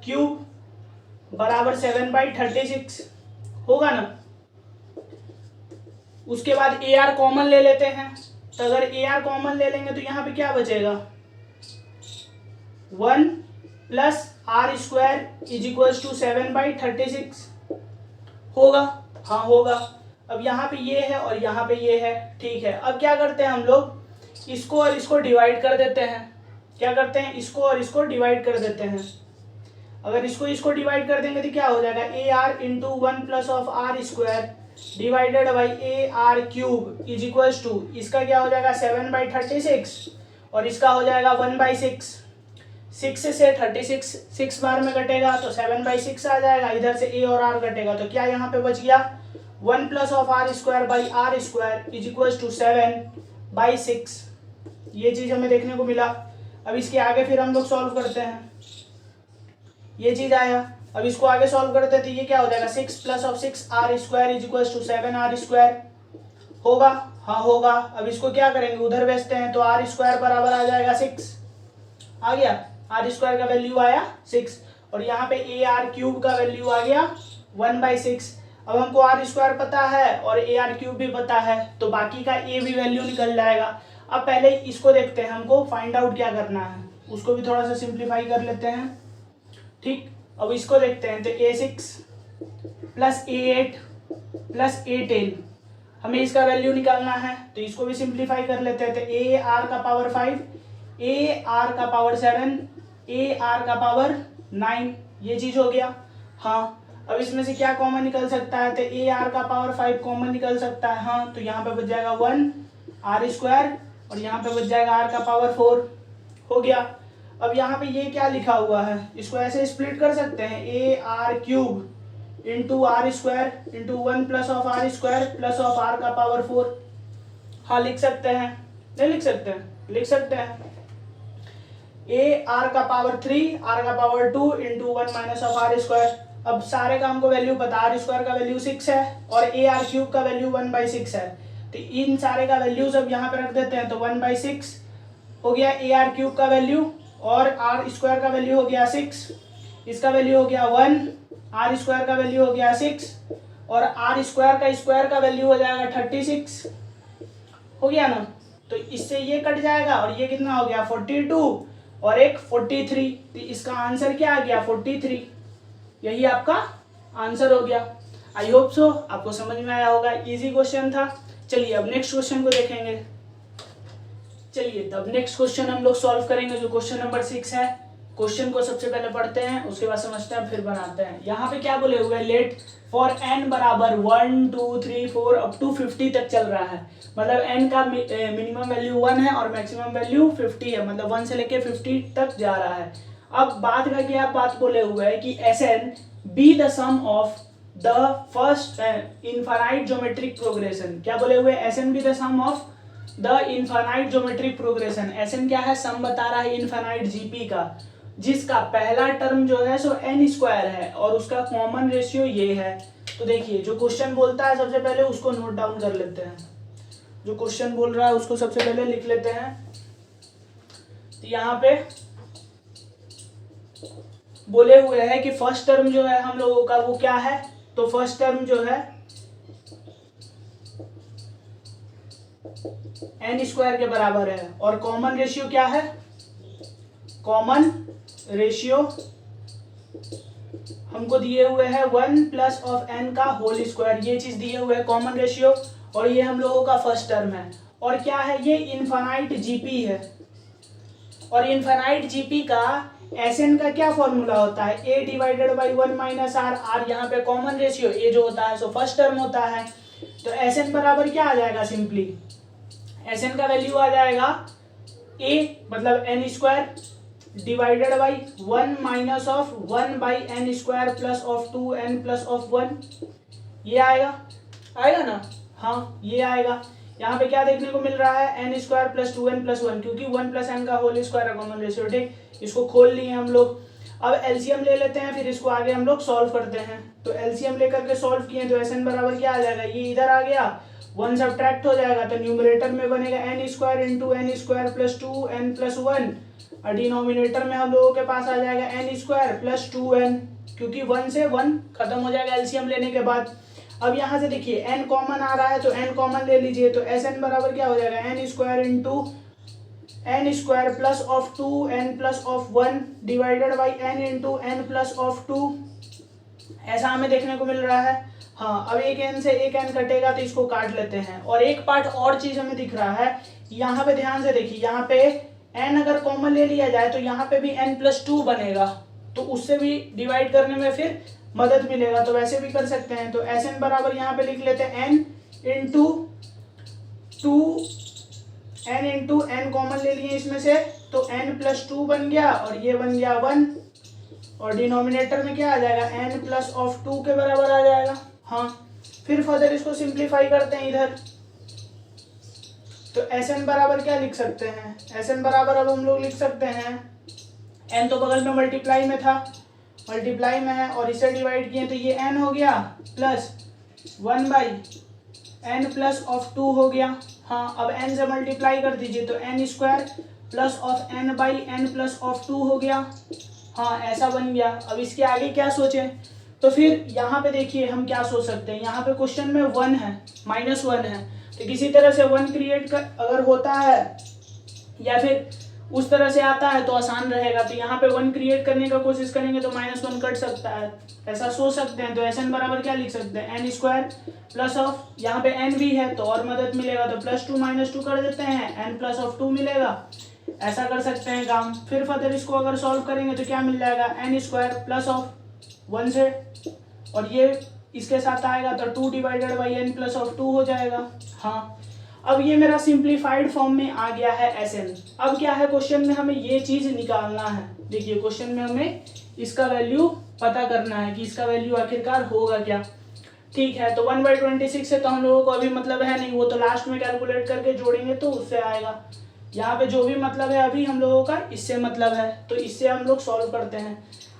क्यूब बराबर 7/36 होगा ना। उसके बाद AR कॉमन ले लेते हैं। तो अगर AR कॉमन ले लेंगे तो यहाँ पे क्या बचेगा, 1 plus R square is equals to 7/36 होगा। हाँ होगा। अब यहाँ पे ये है और यहाँ पे ये है। ठीक है, अब क्या करते हैं हम लोग, इसको और इसको डिवाइड कर देते हैं। क्या करते हैं, इसको और इसको डिवाइड कर देते हैं। अगर इसको डिवाइड कर देंगे तो क्या हो जाएगा, AR into 1 plus of R square divided by AR cube is equals to, इसका क्या हो जाएगा 7/36 और इसका हो जाएगा 1/6। 6 से 36 6 बार में कटेगा तो 7/6 आ जाएगा। इधर से A और R कटेगा तो क्या यहाँ पे बच गया, 1 plus of R square by R square is equals to 7/6। ये चीज हमें देखने को मिला। अब इसके आगे फिर हम लोग सॉल्व करते हैं। ये चीज आया, अब इसको आगे सॉल्व करते हैं तो ये क्या हो जाएगा, 6 plus of 6 R square is equals to 7R square होगा। हाँ होगा। अब इसको क्या करेंगे, उधर भेजते हैं तो R स्क्वायर बराबर आ जाएगा 6। आ गया, R स्क्वायर का वैल्यू आया 6 और यहाँ पे AR क्यूब का वैल्यू आ गया 1/6। अब हमको R स्क्वायर पता है और AR क्यूब भी पता है तो बाकी का A भी वैल्यू निकल जाएगा। अब पहले इसको देखते हैं, हमको फाइंड आउट क्या करना है, उसको भी थोड़ा सा सिंप्लीफाई कर लेते हैं। ठीक, अब इसको देखते हैं तो A6 plus A8 plus A10 हमें इसका वैल्यू निकालना है, तो इसको भी सिंप्लीफाई कर लेते हैं। तो AR का पावर 5 AR का पावर 7 AR का पावर 9, ये चीज हो गया। हाँ, अब इसमें से क्या कॉमन निकल सकता है, तो AR का पावर 5 कॉमन निकल सकता है। हाँ, तो यहाँ पे बच जाएगा 1 R स्क्वायर और यहाँ पे बच जाएगा R का पावर 4 हो गया। अब यहाँ पे ये क्या लिखा हुआ है, इसको ऐसे स्प्लिट कर सकते हैं, AR cube into R square into 1 plus of R square plus of R का पावर 4 हाँ लिख सकते हैं, नहीं लिख सकते हैं, लिख सकते हैं। ए आर का पावर 3 आर का power 2 into 1 minus of r square. अब सारे का हमको वैल्यू पता, आर स्क्वायर का वैल्यू 6 है और ए आर क्यूब का वैल्यू 1/6 है, तो इन सारे का वैल्यूज अब यहाँ पे रख देते हैं। तो 1/6 हो गया ए आर क्यूब का वैल्यू और आर स्क्वायर का वैल्यू हो गया 6, इसका वैल्यू हो गया 1, आर स्क्वायर का वैल्यू हो गया 6 और आर स्क्वायर का वैल्यू हो जाएगा 36, हो गया ना। तो इससे ये कट जाएगा और ये कितना हो गया 42 और एक 43, तो इसका आंसर क्या आ गया 43। यही आपका आंसर हो गया। आई होप सो आपको समझ में आया होगा, इजी क्वेश्चन था। चलिए अब नेक्स्ट क्वेश्चन को देखेंगे। चलिए तब नेक्स्ट क्वेश्चन हम लोग सॉल्व करेंगे जो क्वेश्चन नंबर 6 है। क्वेश्चन को सबसे पहले पढ़ते हैं, उसके बाद समझते हैं, फिर बनाते हैं। यहाँ पे क्या बोले हुए, लेट फॉर n बराबर 1 2 3 4 अप टू 50 तक चल रहा है। मतलब n का मिनिमम वैल्यू 1 है और मैक्सिमम वैल्यू 50 है, मतलब 1 से लेके 50 तक जा रहा है। अब बात का क्या बात बोले हुए है कि Sn be the sum of the first infinite geometric progression. क्या बोले हुए, Sn be the sum of the infinite geometric progression. Sn क्या है, सम बता रहा है इनफाइनाइट जीपी का, जिसका पहला टर्म जो है सो n स्क्वायर है और उसका कॉमन रेशियो ये है। तो देखिए जो क्वेश्चन बोलता है सबसे पहले उसको नोट डाउन कर लेते हैं। जो क्वेश्चन बोल रहा है उसको सबसे पहले लिख लेते हैं। तो यहाँ पे बोले हुए हैं कि फर्स्ट टर्म जो है हम लोगों का वो क्या है, तो फर्स्ट टर्म जो है n स्क्वायर के बराबर है और कॉमन रेशियो क्या है, कॉमन रेशियो हमको दिए हुए हैं 1 प्लस ऑफ n का होल स्क्वायर, ये चीज दिए हुए है कॉमन रेशियो। और ये हम लोगों का फर्स्ट टर्म है और क्या है, ये इनफाइनाइट जीपी है। और इनफाइनाइट जीपी का Sn का क्या फॉर्मूला होता है, a divided by 1 minus r. R यहाँ पे कॉमन रेशियो a जो होता है सो फर्स्ट टर्म होता है। तो Sn बराबर क्या आ जाएगा, सिंपली Sn का वैल्यू आ जाएगा a मतलब n square divided by 1 minus of 1 by n square plus of 2n plus of 1, ये आएगा ना, हाँ ये आएगा। यहाँ पे क्या देखने को मिल रहा है, n square plus 2n plus 1, क्योंकि 1 प्लस n का होल स्क्वायर है कॉमन रेशियो। ठीक, इसको खोल लिए हम लोग। अब एलसीएम ले लेते हैं, फिर इसको आगे हम लोग सॉल्व करते हैं। तो एलसीएम लेकर के सॉल्व किए तो Sn बराबर क्या आ जाएगा, ये इधर आ गया, 1 सब्ट्रैक्ट हो जाएगा तो न्यूमरेटर में बनेगा n square into n square plus 2n plus 1 और डिनोमिनेटर में हम लोगों के पास आ जाएगा n स्क्वायर प्लस 2n, क्योंकि 1 से 1 खत्म हो जाएगा एलसीएम लेने के बाद। अब यहाँ से देखिए n कॉमन आ रहा है तो n कॉमन ले लीजिए, तो Sn बराबर क्या हो जाएगा, n square into n square plus of 2n plus of 1 divided by n into n plus of 2, ऐसा हमें देखने को मिल रहा है। हाँ, अब एक n से एक n कटेगा तो इसको काट लेते हैं। और एक पार्ट और चीज हमें दिख रहा है, यहाँ पे ध्यान से देखिए, यहाँ पे n अगर कॉमन ले लिया जाए तो यहाँ पे भी n प्लस 2 बनेगा, तो उससे भी डिवाइड करने में फिर मदद मिलेगा, तो वैसे भी कर सकते हैं। तो Sn बराबर यहाँ पे लिख लेते हैं n into 2n into n common ले लिए इसमें से, तो n प्लस 2 बन गया और ये बन गया 1 और डिनोमिनेटर में क्या आ जाएगा, n प्लस ऑफ 2 के बराबर आ जाएगा। हाँ, फिर फर्दर इसको सिंप्लीफाई करते हैं इधर, तो Sn बराबर क्या लिख सकते हैं, Sn बराबर अब हम लोग लिख सकते हैं, n तो बगल में मल्टीप्लाई में था, मल्टीप्लाई में है और इसे डिवाइड किए तो ये n हो गया plus 1 by n plus of 2 हो गया। हाँ, अब n से मल्टीप्लाई कर दीजिए तो n square plus of n by n plus of 2 हो गया। हाँ, ऐसा बन गया। अब इसके आगे क्या सोचें, तो फिर यहाँ पे देखिए हम क्या सोच सकते हैं, यहाँ पे क्वेश्चन में 1 है, -1 है, तो किसी तरह से 1 क्रिएट कर अगर होता है या फिर उस तरह से आता है तो आसान रहेगा। तो यहाँ पे 1 क्रिएट करने का कोशिश करेंगे तो -1 कट सकता है, ऐसा सोच सकते हैं। तो Sn बराबर क्या लिख सकते हैं, n स्क्वायर प्लस ऑफ, यहाँ पे n भी है तो और मदद मिलेगा, तो +2 -2 कर देते हैं, n प्लस ऑफ 2 मिलेगा, ऐसा कर सकते हैं काम। फिर फर्दर इसको अगर सॉल्व करेंगे तो क्या मिल जाएगा, n स्क्वायर प्लस ऑफ 1 से, और ये इसके साथ आएगा तो 2 divided by n plus of 2 हो जाएगा। हाँ, अब ये मेरा सिंप्लीफाइड फॉर्म में आ गया है Sn। अब क्या है, क्वेश्चन में हमें ये चीज निकालना है। देखिए क्वेश्चन में हमें इसका वैल्यू पता करना है कि इसका वैल्यू आखिरकार होगा क्या। ठीक है, तो 1/26 से तो हम लोगों को अभी मतलब है नहीं, वो तो लास्ट में कैलकुलेट करके जोड़ेंगे तो उससे आएगा। यहाँ पे जो भी मतलब है अभी हम लोगों का इससे मतलब है, तो इससे हम लोग सॉल्व करते हैं।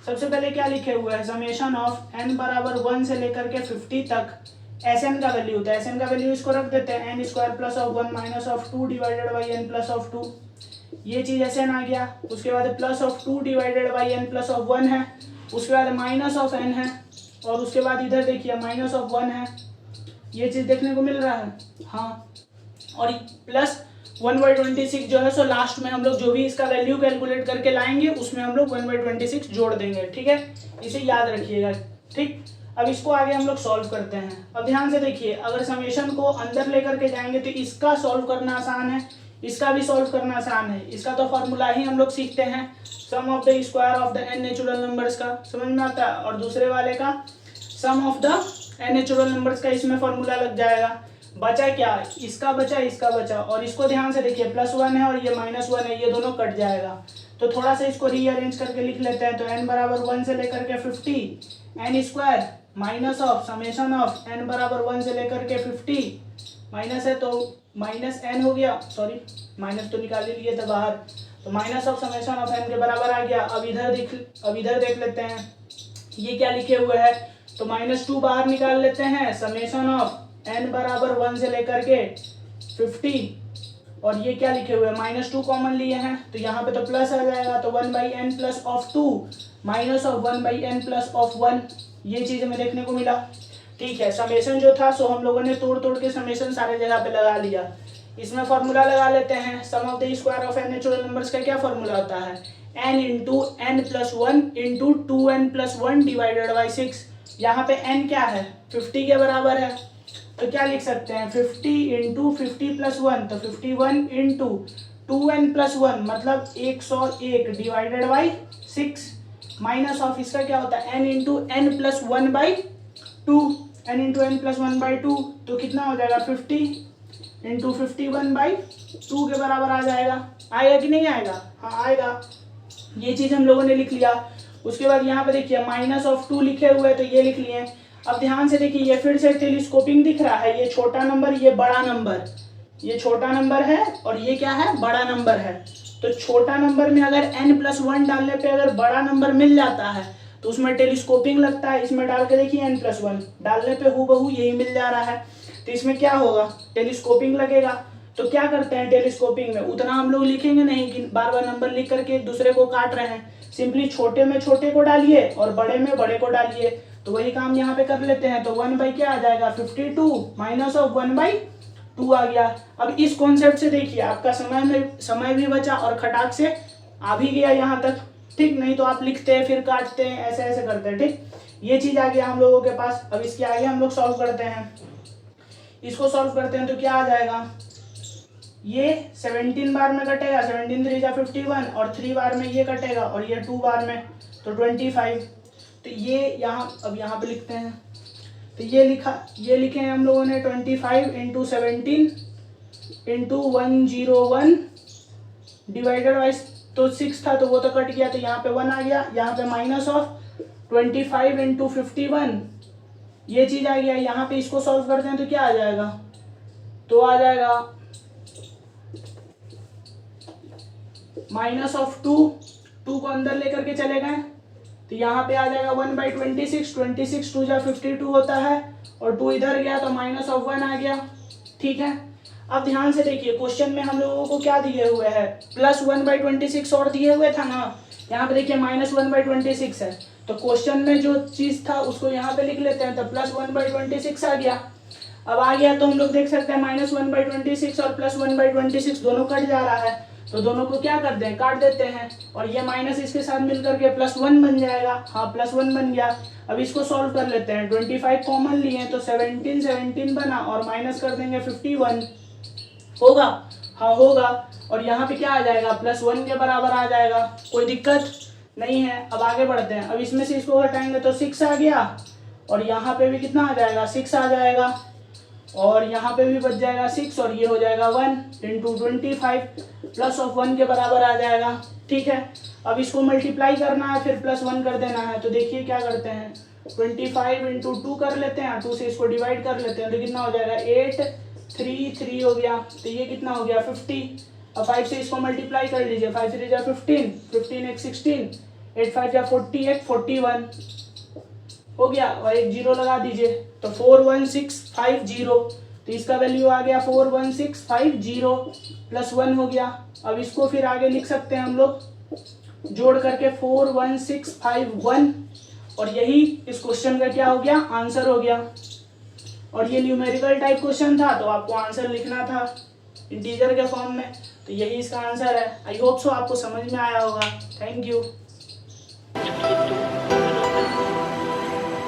सबसे पहले क्या लिखे हुए है, समेशन ऑफ n बराबर 1 से लेकर के 50 तक एस एन का वैल्यू होता है। एस एन का वैल्यू इसको रख देते हैं n square plus of 1 minus of 2 divided by n plus of 2, ये चीज़ एस एन आ गया। उसके बाद plus of 2 divided by n plus of 1 है, उसके बाद माइनस ऑफ n है, और उसके बाद इधर देखिए माइनस ऑफ 1 है, ये चीज़ देखने को मिल रहा है। हाँ, और प्लस 1/26 जो है सो लास्ट में हम लोग जो भी इसका वैल्यू कैलकुलेट करके लाएंगे उसमें हम लोग 1/26 जोड़ देंगे। ठीक है, इसे याद रखिएगा। ठीक, अब इसको आगे हम लोग सॉल्व करते हैं। अब ध्यान से देखिए, अगर समेशन को अंदर लेकर के जाएंगे तो इसका सॉल्व करना आसान है, इसका भी सॉल्व करना आसान है। इसका तो फॉर्मूला ही हम लोग सीखते हैं, sum of the square of the n natural numbers का, समझ में आता है, और दूसरे वाले का sum of the n natural numbers का इसमें फॉर्मूला लग जाएगा। बचा क्या, इसका बचा, इसका बचा, और इसको ध्यान से देखिए +1 है और ये -1 है, ये दोनों कट जाएगा। तो थोड़ा सा इसको रीअरेंज करके लिख लेते हैं। तो n बराबर 1 से लेकर के 50 n square minus of summation of n बराबर 1 से लेकर के 50 माइनस है तो माइनस n हो गया, सॉरी माइनस तो निकाल ही लिए थे बाहर, तो minus of summation of n के बराबर आ गया। अब इधर देख लेते हैं ये क्या लिखे हुए है, तो -2 बाहर निकाल लेते हैं, समेशन ऑफ n बराबर 1 से लेकर के 50, और ये क्या लिखे हुए हैं -2 कॉमन लिए हैं, तो यहाँ पे तो प्लस आ जाएगा, तो 1/n plus of 2 minus of 1/n plus of 1, ये चीज़ हमें देखने को मिला। ठीक है, समेशन जो था सो हम लोगों ने तोड़ तोड़ के समेशन सारे जगह पे लगा लिया। इसमें फॉर्मूला लगा लेते हैं। Sum of the square of n natural numbers का क्या फॉर्मूला होता है, n into n plus 1 into 2n plus 1 divided by 6। यहाँ पे n क्या है, 50 के बराबर है, तो क्या लिख सकते हैं 50 इंटू 50 प्लस 1, तो 51 इंटू 2n प्लस 1 मतलब 101 डिवाइडेड बाई 6, माइनस ऑफ इसका क्या होता है n into n plus 1 by 2, n into n plus 1 by 2, तो कितना हो जाएगा 50 इंटू 51 बाई 2 के बराबर आ जाएगा। आएगा कि नहीं आएगा, हाँ आएगा। ये चीज़ हम लोगों ने लिख लिया। उसके बाद यहाँ पे देखिए माइनस ऑफ 2 लिखे हुए हैं, तो ये लिख लिए। अब ध्यान से देखिए, ये फिर से टेलीस्कोपिंग दिख रहा है, ये छोटा नंबर, ये बड़ा नंबर, ये छोटा नंबर है और ये क्या है, बड़ा नंबर है। तो छोटा नंबर में अगर n प्लस 1 डालने पे अगर बड़ा नंबर मिल जाता है तो उसमें टेलीस्कोपिंग लगता है। इसमें डाल के देखिए n प्लस 1 डालने पे हूबहू यही मिल जा रहा है, तो इसमें क्या होगा, टेलीस्कोपिंग लगेगा। तो क्या करते हैं टेलीस्कोपिंग में, उतना हम लोग लिखेंगे नहीं कि बार बार नंबर लिख करके एक दूसरे को काट रहे हैं, सिंपली छोटे में छोटे को डालिए और बड़े में बड़े को डालिए। तो वही काम यहाँ पे कर लेते हैं। तो 1 बाई क्या आ जाएगा 52 माइनस ऑफ 1/2 आ गया। अब इस कॉन्सेप्ट से देखिए आपका समय भी बचा और खटाक से आ भी गया यहाँ तक। ठीक, नहीं तो आप लिखते हैं फिर काटते हैं, ऐसे ऐसे करते हैं। ठीक, ये चीज़ आ गया हम लोगों के पास। अब इसके आगे हम लोग सॉल्व करते हैं। इसको सॉल्व करते हैं तो क्या आ जाएगा, ये 17 बार में कटेगा, 17 3 जा 51, और 3 बार में ये कटेगा और ये 2 बार में, तो 25। तो ये यहाँ, अब यहाँ पे लिखते हैं, तो ये लिखे हैं हम लोगों ने 25 इंटू 17 इंटू 101 डिवाइडेड बाई, तो 6 था तो वो तो कट गया, तो यहाँ पे 1 आ गया। यहाँ पे माइनस ऑफ 25 इंटू 51, ये चीज़ आ गया। यहाँ पे इसको सॉल्व करते हैं तो क्या आ जाएगा, तो आ जाएगा माइनस ऑफ 2 को अंदर लेकर के चले गए, तो यहाँ पे आ जाएगा 1/26, 26 2 जा 52 होता है, और 2 इधर गया तो माइनस ऑफ 1 आ गया। ठीक है, अब ध्यान से देखिए क्वेश्चन में हम लोगों को क्या दिए हुए हैं, प्लस 1/26 और दिए हुए था ना, यहाँ पे देखिए माइनस 1/26 है, तो क्वेश्चन में जो चीज़ था उसको यहाँ पे लिख लेते हैं, तो प्लस 1/26 आ गया। अब आ गया तो हम लोग देख सकते हैं माइनस 1/26 और प्लस 1/26 दोनों कट जा रहा है, तो दोनों को क्या करते हैं, काट देते हैं, और ये माइनस इसके साथ मिलकर के +1 बन जाएगा। हाँ, +1 बन गया। अब इसको सॉल्व कर लेते हैं। 25 कॉमन लिए हैं तो 17 बना, और माइनस कर देंगे 51, होगा, हाँ होगा। और यहाँ पे क्या आ जाएगा, +1 के बराबर आ जाएगा, कोई दिक्कत नहीं है। अब आगे बढ़ते हैं। अब इसमें से इसको हटाएंगे तो 6 आ गया, और यहाँ पे भी कितना आ जाएगा, 6 आ जाएगा, और यहाँ पे भी बच जाएगा 6, और ये हो जाएगा 1 इंटू 25 प्लस ऑफ 1 के बराबर आ जाएगा। ठीक है, अब इसको मल्टीप्लाई करना है, फिर +1 कर देना है। तो देखिए क्या करते हैं, 25 इंटू 2 कर लेते हैं, 2 से इसको डिवाइड कर लेते हैं तो कितना हो जाएगा 8, 3, 3 हो गया, तो ये कितना हो गया 50। अब 5 से इसको मल्टीप्लाई कर लीजिए, 5 3 जा 15, 15 एक 16, 8 5 जा 40 एक 41 हो गया, और एक जीरो लगा दीजिए तो 41650, तो इसका वैल्यू आ गया 41650 प्लस 1 हो गया। अब इसको फिर आगे लिख सकते हैं हम लोग जोड़ करके 41651, और यही इस क्वेश्चन का क्या हो गया आंसर हो गया। और ये न्यूमेरिकल टाइप क्वेश्चन था तो आपको आंसर लिखना था इंटीजर के फॉर्म में, तो यही इसका आंसर है। आई होप सो आपको समझ में आया होगा। Thank you.